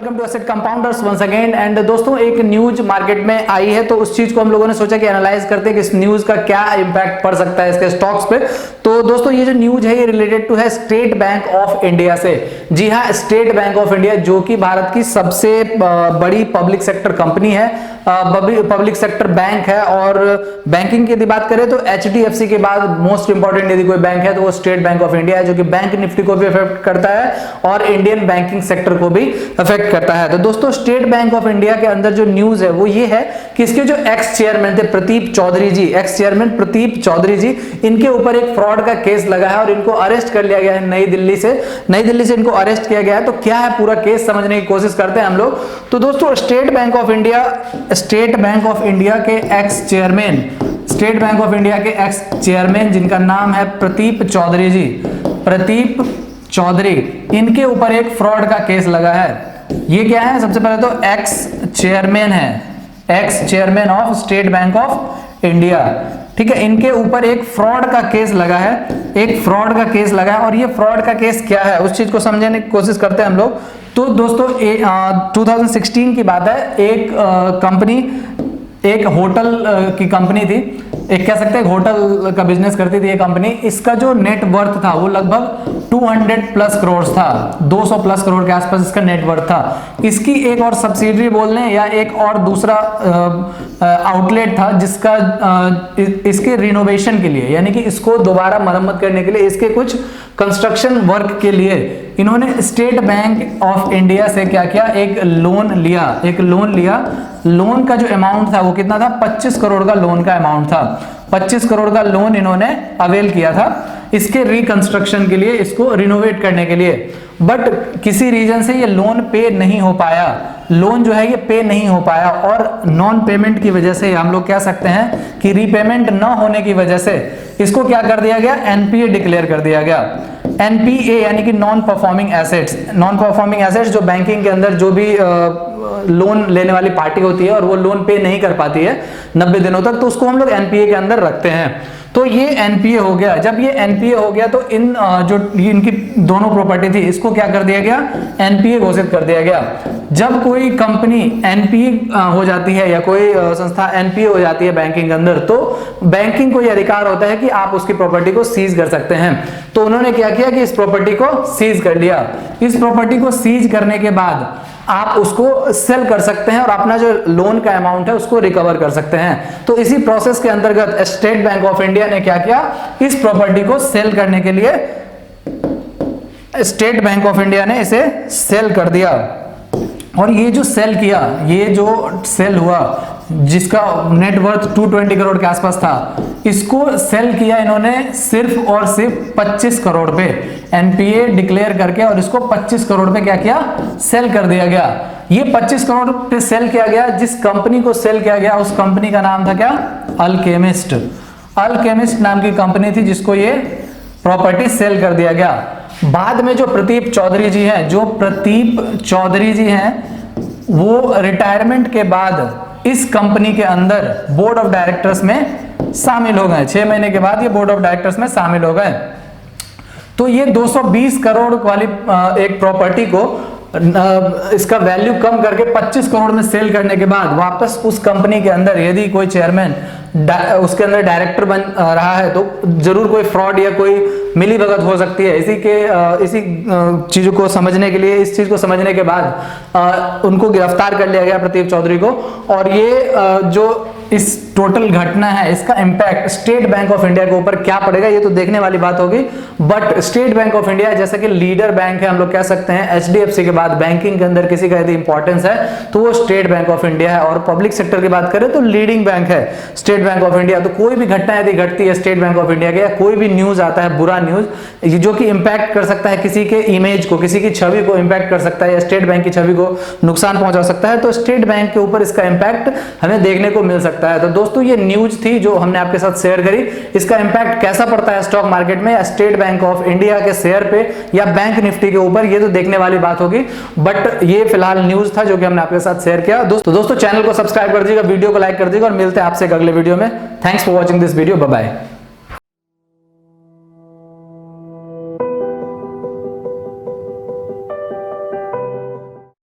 Welcome to asset compounders once again. And दोस्तों एक news market में आई है तो उस चीज को हम लोगों ने सोचा कि एनालाइज करते हैं कि इस न्यूज का क्या इंपैक्ट पड़ सकता है इसके स्टॉक्स पे। तो दोस्तों ये जो न्यूज है ये रिलेटेड टू है स्टेट बैंक ऑफ इंडिया से। जी हाँ, स्टेट बैंक ऑफ इंडिया जो कि भारत की सबसे बड़ी पब्लिक सेक्टर कंपनी है, पब्लिक सेक्टर बैंक है। और बैंकिंग की यदि बात करें तो HDFC के बाद मोस्ट इंपॉर्टेंट यदि कोई बैंक है तो वो स्टेट बैंक ऑफ इंडिया है, जो कि बैंक निफ्टी को भी अफेक्ट करता है और इंडियन बैंकिंग सेक्टर को भी अफेक्ट करता है। तो दोस्तों स्टेट बैंक ऑफ इंडिया के अंदर जो न्यूज है वो ये है कि इसके जो एक्स चेयरमैन थे प्रदीप चौधरी जी, एक्स चेयरमैन प्रदीप चौधरी जी, इनके ऊपर एक फ्रॉड का केस लगा है और इनको अरेस्ट कर लिया गया है नई दिल्ली से इनको अरेस्ट किया गया है। तो क्या है पूरा केस समझने की कोशिश करते हैं हम लोग। तो दोस्तों स्टेट बैंक ऑफ इंडिया के x chairman, state bank of India के एक्स चेयरमैन जिनका नाम है प्रदीप चौधरी जी, प्रदीप चौधरी, इनके ऊपर एक फ्रॉड का केस लगा है। ये क्या है? सबसे पहले तो एक्स चेयरमैन है, x chairman of state bank of India, ठीक है। इनके ऊपर एक फ्रॉड का केस लगा है, एक फ्रॉड का केस लगा है। और ये फ्रॉड का केस क्या है उस चीज को समझने की कोशिश करते हैं हम लोग। तो दोस्तों 2016 की बात है, एक कंपनी, एक होटल की कंपनी थी, एक कह सकते हैं होटल का बिजनेस करती थी ये कंपनी। इसका जो नेट वर्थ था वो लगभग 200 प्लस करोड़ था, 200 प्लस करोड़ के आसपास इसका नेट वर्थ था। इसकी एक और सब्सिडरी बोल लें या एक और दूसरा आउटलेट था जिसका इसके रिनोवेशन के लिए, यानी कि इसको दोबारा मरम्मत करने के लिए, इसके कुछ कंस्ट्रक्शन वर्क के लिए इन्होंने स्टेट बैंक ऑफ इंडिया से क्या किया, एक लोन लिया। लोन का जो अमाउंट था वो कितना था? 25 करोड़ का लोन का अमाउंट था। 25 करोड़ का लोन इन्होंने अवेल किया था इसके रिकंस्ट्रक्शन के लिए, इसको रिनोवेट करने के लिए। बट किसी रीजन से ये लोन पे नहीं हो पाया, लोन जो है ये पे नहीं हो पाया। और नॉन पेमेंट की वजह से हम लोग कह सकते हैं कि रीपेमेंट ना होने की वजह से इसको क्या कर दिया गया? NPA डिक्लेयर कर दिया गया। NPA यानी कि non performing assets. Non performing assets जो बैंकिंग के अंदर जो भी लोन लेने वाली पार्टी होती है और वो लोन पे नहीं कर पाती है 90 दिनों तक, तो उसको हम लोग NPA के अंदर रखते हैं। तो ये NPA हो गया। जब ये NPA हो गया तो इन जो इनकी दोनों प्रॉपर्टी थी इसको क्या कर दिया गया? NPA घोषित कर दिया गया। जब कोई कंपनी NPA हो जाती है या कोई संस्था NPA हो जाती है बैंकिंग के अंदर, तो बैंकिंग को यह अधिकार होता है कि आप उसकी प्रॉपर्टी को सीज कर सकते हैं। तो उन्होंने क्या किया कि इस प्रॉपर्टी को सीज कर लिया। इस प्रॉपर्टी को सीज करने के बाद आप उसको सेल कर सकते हैं और अपना जो लोन का अमाउंट है उसको रिकवर कर सकते हैं। तो इसी प्रोसेस के अंतर्गत स्टेट बैंक ऑफ इंडिया ने क्या किया? इस प्रॉपर्टी को सेल करने के लिए स्टेट बैंक ऑफ इंडिया ने इसे सेल कर दिया। और ये जो सेल किया, ये जो सेल हुआ जिसका नेट वर्थ 220 करोड़ के आसपास था, इसको सेल किया इन्होंने सिर्फ और सिर्फ 25 करोड़ पे, NPA डिक्लेयर करके, और इसको 25 करोड़ पे क्या किया? सेल कर दिया गया। ये 25 करोड़ पे सेल किया गया। जिस कंपनी को सेल किया गया उस कंपनी का नाम था क्या? अल्केमिस्ट। अल्केमिस्ट नाम की कंपनी थी जिसको ये प्रॉपर्टी सेल कर दिया गया। बाद में जो प्रदीप चौधरी जी हैं, वो रिटायरमेंट के बाद इस कंपनी के अंदर बोर्ड ऑफ डायरेक्टर्स में शामिल हो गए। 6 महीने के बाद ये बोर्ड ऑफ डायरेक्टर्स में शामिल हो गए। तो ये 220 करोड़ वाली एक प्रॉपर्टी को इसका वैल्यू कम करके 25 करोड़ में सेल करने के बाद वापस उस कंपनी के अंदर यदि कोई चेयरमैन उसके अंदर डायरेक्टर बन रहा है तो जरूर कोई फ्रॉड या कोई मिलीभगत हो सकती है। इसी चीजों को समझने के लिए, इस चीज को समझने के बाद उनको गिरफ्तार कर लिया गया प्रदीप चौधरी को। और ये जो इस टोटल घटना है इसका impact state bank of India के ऊपर क्या पड़ेगा ये तो देखने वाली बात होगी। But state bank of India जैसे कि लीडर बैंक है, हम लोग कह सकते हैं HDFC के बाद बैंकिंग के अंदर किसी का यदि इंपॉर्टेंस है तो वो स्टेट बैंक ऑफ इंडिया है। और पब्लिक सेक्टर की बात करें तो लीडिंग बैंक है स्टेट बैंक ऑफ इंडिया। तो कोई भी घटना यदि घटती है स्टेट बैंक ऑफ इंडिया के, या कोई भी न्यूज आता है, बुरा न्यूज जो कि इंपैक्ट कर सकता है किसी के इमेज को, किसी की छवि को इंपैक्ट कर सकता है या स्टेट बैंक की छवि को नुकसान पहुंचा सकता है, तो स्टेट बैंक के ऊपर इसका इंपैक्ट हमें देखने को मिल सकता है। तो दोस्तों ये न्यूज थी जो हमने आपके साथ शेयर करी। इसका इंपैक्ट कैसा पड़ता है स्टॉक मार्केट में या स्टेट बैंक ऑफ इंडिया के शेयर पे या बैंक निफ्टी के ऊपर, ये तो देखने वाली बात होगी। बट ये फिलहाल न्यूज था जो कि हमने आपके साथ शेयर किया। दोस्तों चैनल को सब्सक्राइब कर दीजिएगा, वीडियो को लाइक कर दीजिएगा और मिलते हैं आपसे एक अगले वीडियो में। Thanks for watching this video. Bye bye.